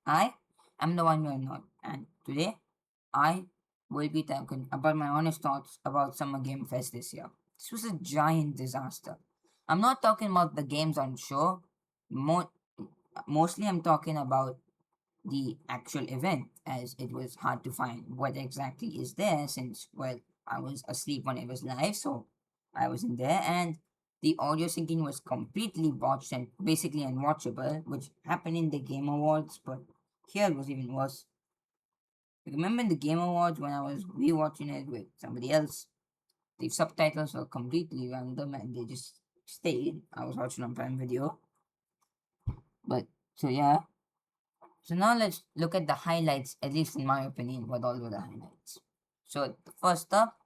I am the one you're not, and today I will be talking about my honest thoughts about Summer Game Fest this year. This was a giant disaster. I'm not talking about the games on show. Mo- Mostly, I'm talking about the actual event, as it was hard to find what exactly is there since, well, I was asleep when it was live, so I wasn't there, and the audio syncing was completely botched and basically unwatchable, which happened in the Game Awards, but here it was even worse. I remember in the Game Awards when I was rewatching it with somebody else, the subtitles were completely random and they just stayed. I was watching on Prime Video, but so yeah, so now let's look at the highlights, at least in my opinion, what all were the highlights. So first up,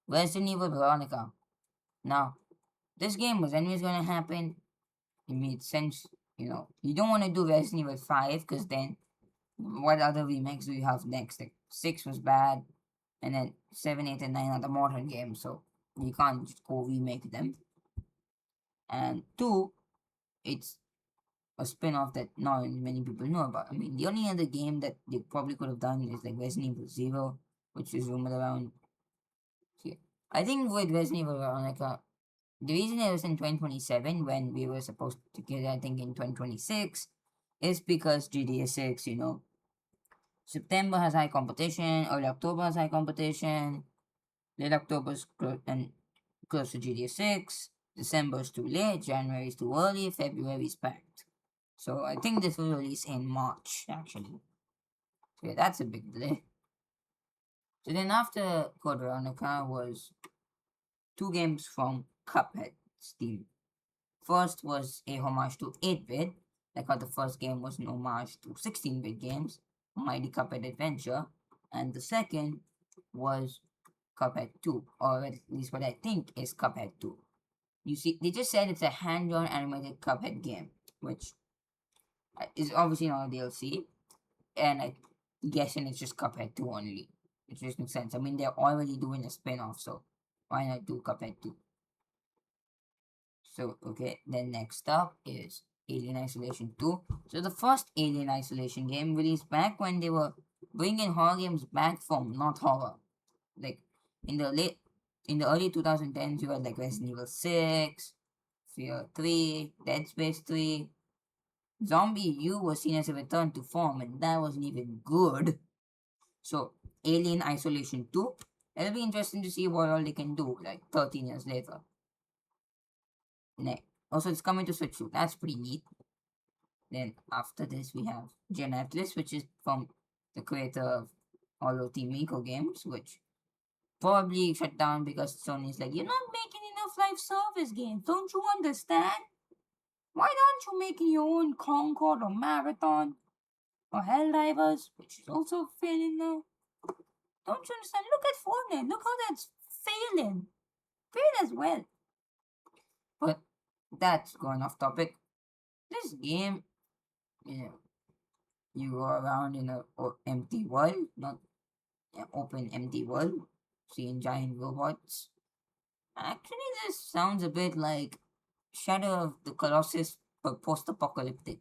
Resident Evil Veronica. Now, this game was anyways gonna happen. It made sense, You don't want to do Resident Evil 5 because then what other remakes do you have next? Like 6 was bad, and then 7, 8, and 9 are the modern games, so you can't just go remake them. And 2, it's a spin-off that not many people know about. I mean, the only other game that they probably could have done is like Resident Evil Zero, which is rumored around here. I think with Resident Evil Veronica, the reason it was in 2027 when we were supposed to get it, I think, in 2026, is because GTA 6, September has high competition, early October has high competition, late October's and close to GTA 6, December's too late, January is too early, February is packed. So I think this will release in March, actually. So yeah, that's a big delay. So then after Code Veronica was two games from Cuphead Steam. First was a homage to 8-bit, like how the first game was an homage to 16-bit games, Mighty Cuphead Adventure, and the second was Cuphead 2, or at least what I think is Cuphead 2. You see, they just said it's a hand-drawn animated Cuphead game, which is obviously not a DLC, and I guessing it's just Cuphead 2 only. It just makes sense. I mean, they're already doing a spin-off, so why not do Cuphead 2? So, okay, then next up is Alien Isolation 2. So, the first Alien Isolation game released back when they were bringing horror games back from not horror. Like, in the late, in the early 2010s, you had like Resident Evil 6, Fear 3, Dead Space 3. Zombie U was seen as a return to form, and that wasn't even good. So, Alien Isolation 2, it'll be interesting to see what all they can do, like 13 years later. Also, it's coming to Switch too. That's pretty neat. Then after this, we have Gen Atlas, which is from the creator of all of the Miko games, which probably shut down because Sony's like, you're not making enough live service games. Don't you understand? Why aren't you making your own Concord or Marathon or Helldivers, which is also failing now? Don't you understand? Look at Fortnite. Look how that's failing. Fail as well. But that's going off topic. This game, you know, you go around in a empty world, not an open empty world, seeing giant robots. Actually, this sounds a bit like Shadow of the Colossus, but post-apocalyptic.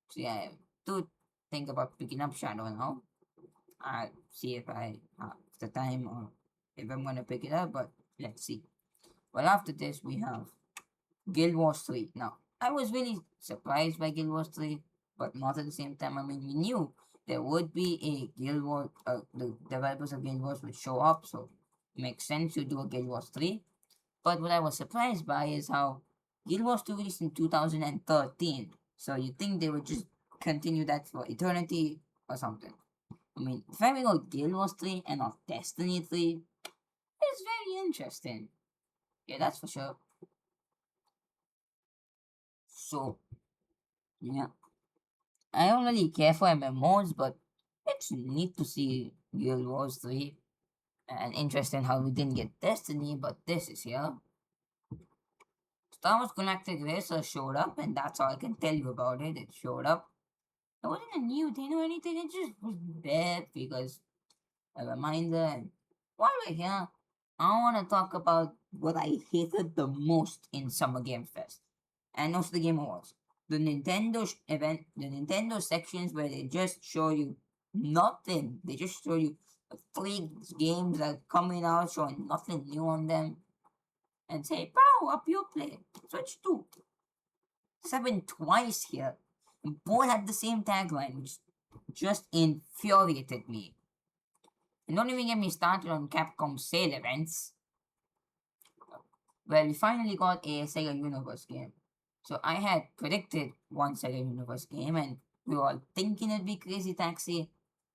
So yeah, I do think about picking up Shadow now. I'll see if I have the time or if I'm gonna pick it up, but let's see. Well, after this, we have Guild Wars 3. Now, I was really surprised by Guild Wars 3, but not at the same time. I mean, we knew there would be a Guild Wars, the developers of Guild Wars would show up, so it makes sense to do a Guild Wars 3. But what I was surprised by is how Guild Wars 2 released in 2013, so you think they would just continue that for eternity or something. I mean, if I go Guild Wars 3 and not Destiny 3, it's very interesting. Yeah, that's for sure. So, yeah. I don't really care for MMOs, but it's neat to see Guild Wars 3. And interesting how we didn't get Destiny, but this is here. Star Wars Galactic Racer showed up, and that's all I can tell you about it. It showed up. It wasn't a new thing or anything, it just was there because a reminder. And while we're here, I want to talk about what I hated the most in Summer Game Fest and also the Game Awards. the Nintendo sections where they just show you nothing. They just show you three games that are coming out, showing nothing new on them, and say, "Pow, up your play." Switch 2. This happened twice here. Both had the same tagline, which just infuriated me. And don't even get me started on Capcom sale events. Well, we finally got a Sega Universe game. So I had predicted one Sega Universe game, and we were all thinking it'd be Crazy Taxi,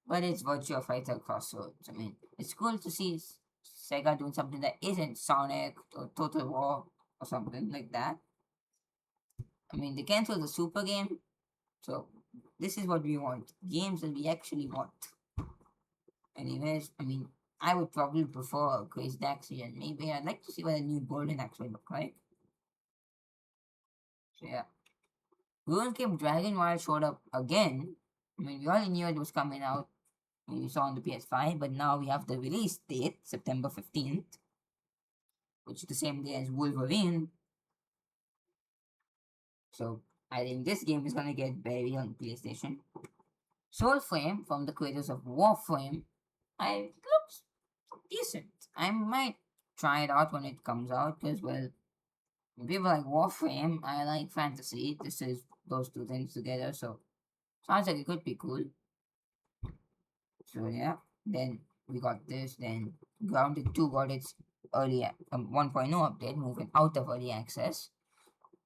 but it's Virtua Fighter Crossroads. I mean, it's cool to see Sega doing something that isn't Sonic or Total War or something like that. I mean, they canceled the Super game, so this is what we want. Games that we actually want. Anyways, I mean, I would probably prefer Crazy Taxi, and maybe I'd like to see what a new Golden Axe would look like. So yeah. RuneScape Dragon Wild showed up again. I mean, we already knew it was coming out. We saw on the PS5, but now we have the release date, September 15th, which is the same day as Wolverine. So I think this game is gonna get buried on PlayStation. Soulframe, from the creators of Warframe, it looks decent. I might try it out when it comes out, because, well, people like Warframe, I like fantasy. This is those two things together, so sounds like it could be cool. So yeah, then we got this. Then Grounded 2 got its early 1.0 update, moving out of early access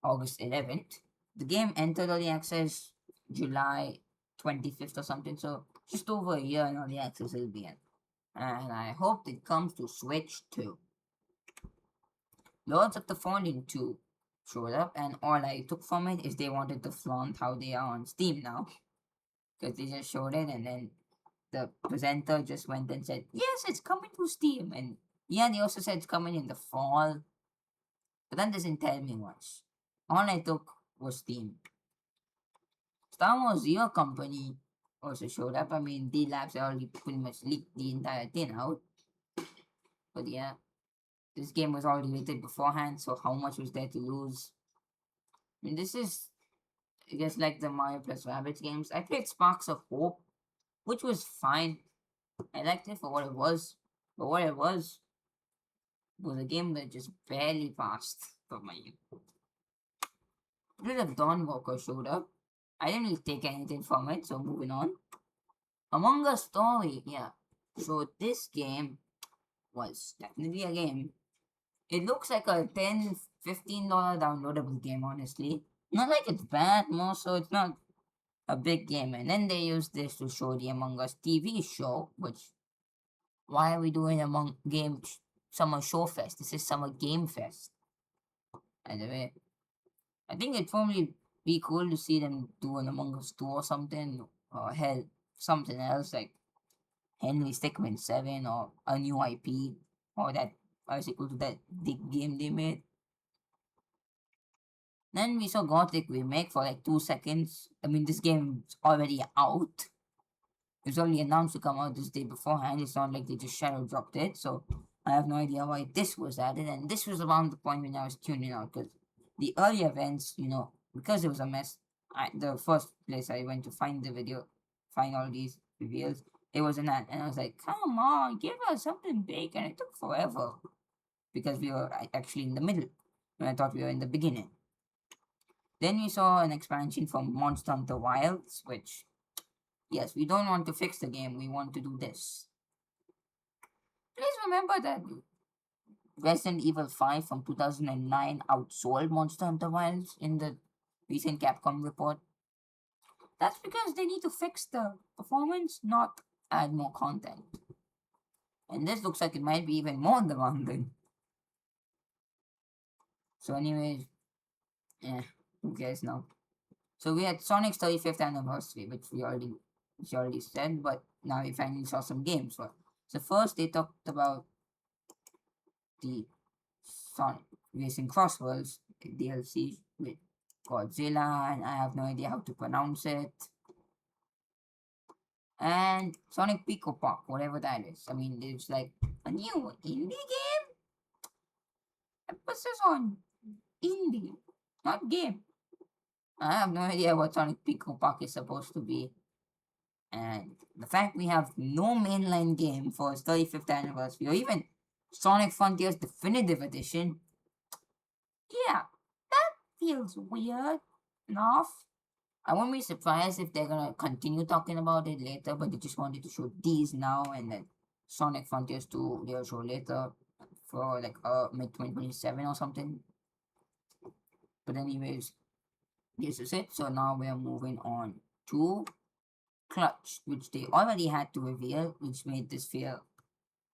August 11th. The game entered early access July 25th or something, so just over a year in early access it'll be in. And I hope it comes to Switch too. Lords of the Fallen 2 showed up, and all I took from it is they wanted to flaunt how they are on Steam now. Because they just showed it, and then the presenter just went and said, "Yes, it's coming to Steam." And yeah, they also said it's coming in the fall. But that doesn't tell me much. All I took was Steam. Star Wars Zero Company also showed up. I mean, D Labs already pretty much leaked the entire thing out. But yeah, this game was already rated beforehand, so how much was there to lose? I mean, this is, I guess, like the Mario plus Rabbids games. I played Sparks of Hope, which was fine. I liked it for what it was. But what it was a game that just barely passed for my youth. Little Dawn Walker showed up. I didn't really take anything from it, so moving on. Among Us Story, yeah. So this game was definitely a game. It looks like a $10-15 downloadable game, honestly. Not like it's bad, more so it's not a big game. And then they used this to show the Among Us TV show, which, why are we doing Among Game Summer Show Fest? This is Summer Game Fest. Anyway, I think it'd probably be cool to see them do an Among Us 2 or something, or hell, something else like Henry Stickmin 7 or a new IP, or that a sequel to that big game they made. Then we saw Gothic Remake for like 2 seconds. I mean, this game's already out. It was only announced to come out this day beforehand. It's not like they just shadow dropped it, so I have no idea why this was added. And this was around the point when I was tuning out, because the early events, because it was a mess, the first place I went to find the video, find all these reveals, it was an ad. And I was like, come on, give us something big. And it took forever, because we were actually in the middle, when I thought we were in the beginning. Then we saw an expansion from Monster Hunter Wilds, which, yes, we don't want to fix the game, we want to do this. Please remember that Resident Evil 5 from 2009 outsold Monster Hunter Wilds in the recent Capcom report. That's because they need to fix the performance, not add more content. And this looks like it might be even more demanding. So anyways, who cares now? So we had Sonic's 35th anniversary, which we already said, but now we finally saw some games. So first they talked about the Sonic Racing Crossworlds DLC with Godzilla, and I have no idea how to pronounce it. And Sonic Pico Pop, whatever that is. I mean, it's like a new indie game? Emphasis on indie, not game. I have no idea what Sonic Pico Park is supposed to be. And the fact we have no mainline game for its 35th anniversary, or even Sonic Frontiers Definitive Edition, yeah, that feels weird enough. I won't be surprised if they're gonna continue talking about it later, but they just wanted to show these now and then Sonic Frontiers 2 they'll show later for like mid 2027 or something. But anyways, this is it. So now we are moving on to Clutch, which they already had to reveal, which made this feel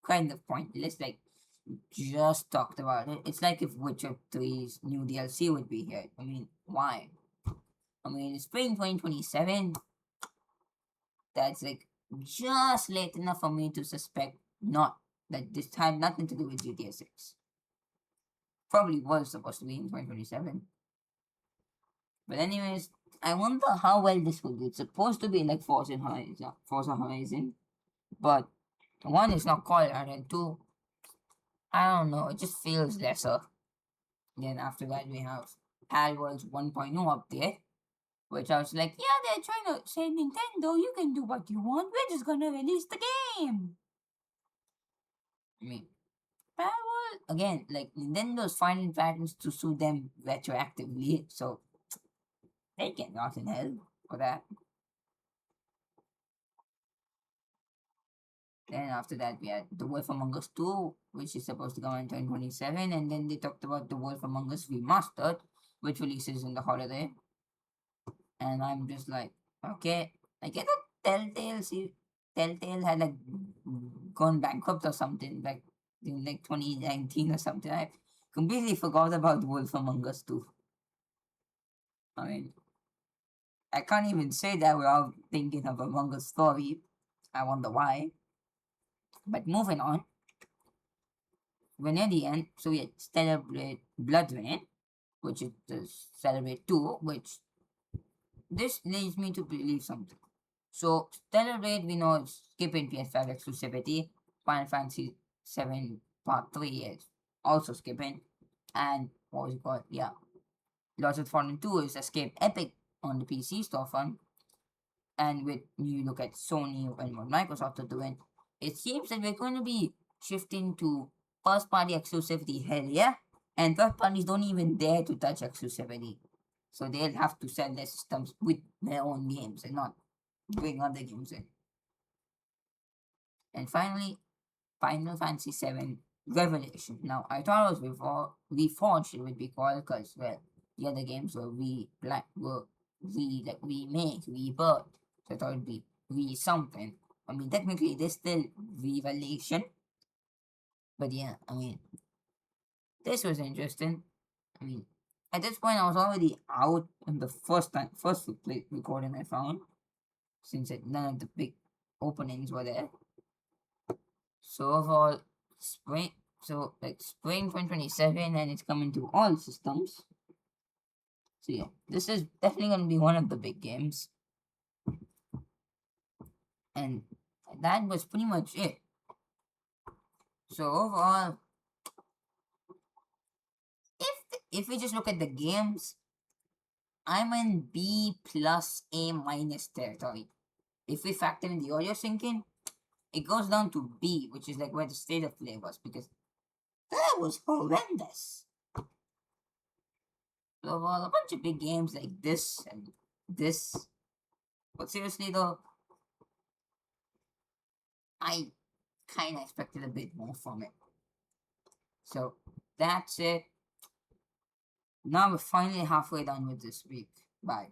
kind of pointless. Like just talked about it. It's like if Witcher 3's new DLC would be here. I mean, why? I mean, it's spring 2027. That's like just late enough for me to suspect not that this had nothing to do with GTA 6. Probably was supposed to be in 2027. But anyways, I wonder how well this will do. It's supposed to be like Forza Horizon, but one is not called that, and two, I don't know, it just feels lesser. Then after that we have Palworld's 1.0 update, which I was like, yeah, they're trying to say Nintendo, you can do what you want. We're just gonna release the game. I mean, Palworld again, like Nintendo's finding patents to sue them retroactively, so they get nothing hell for that. Then after that, we had The Wolf Among Us 2, which is supposed to come in 2027. And then they talked about The Wolf Among Us Remastered, which releases in the holiday. And I'm just like, okay, I get that Telltale had like gone bankrupt or something, like in like 2019 or something. I completely forgot about The Wolf Among Us 2. I mean, I can't even say that without thinking of Among Us story. I wonder why. But moving on, we're near the end, so we celebrate Blood Rain, which is the Celebrate 2, which this leads me to believe something. So, Celebrate, we know it's skipping PS5 exclusivity. Final Fantasy 7 Part 3 is also skipping. And what was it called? Yeah. Lords of Fallen 2 is Escape Epic on the PC storefront. And with you look at Sony and what Microsoft are doing, it seems that we're going to be shifting to first party exclusivity, hell yeah. And third parties don't even dare to touch exclusivity. So they'll have to sell their systems with their own games and not bring other games in. And finally, Final Fantasy 7 Revelation. Now, I thought it was before Reforged it would be called because, well, the other games were remake, rebirth. So I thought it'd be something. I mean, technically, it is still Revelation. But yeah, I mean, this was interesting. I mean, at this point, I was already out in the first recording I found, since none of the big openings were there. So overall, spring, spring 2027, and it's coming to all systems. So yeah, this is definitely gonna be one of the big games, and that was pretty much it. So overall, if we just look at the games, I'm in B plus A minus territory. If we factor in the audio syncing, it goes down to B, which is like where the state of play was, because that was horrendous. So overall, a bunch of big games like this and this. But seriously though, I kind of expected a bit more from it. So that's it. Now we're finally halfway done with this week. Bye.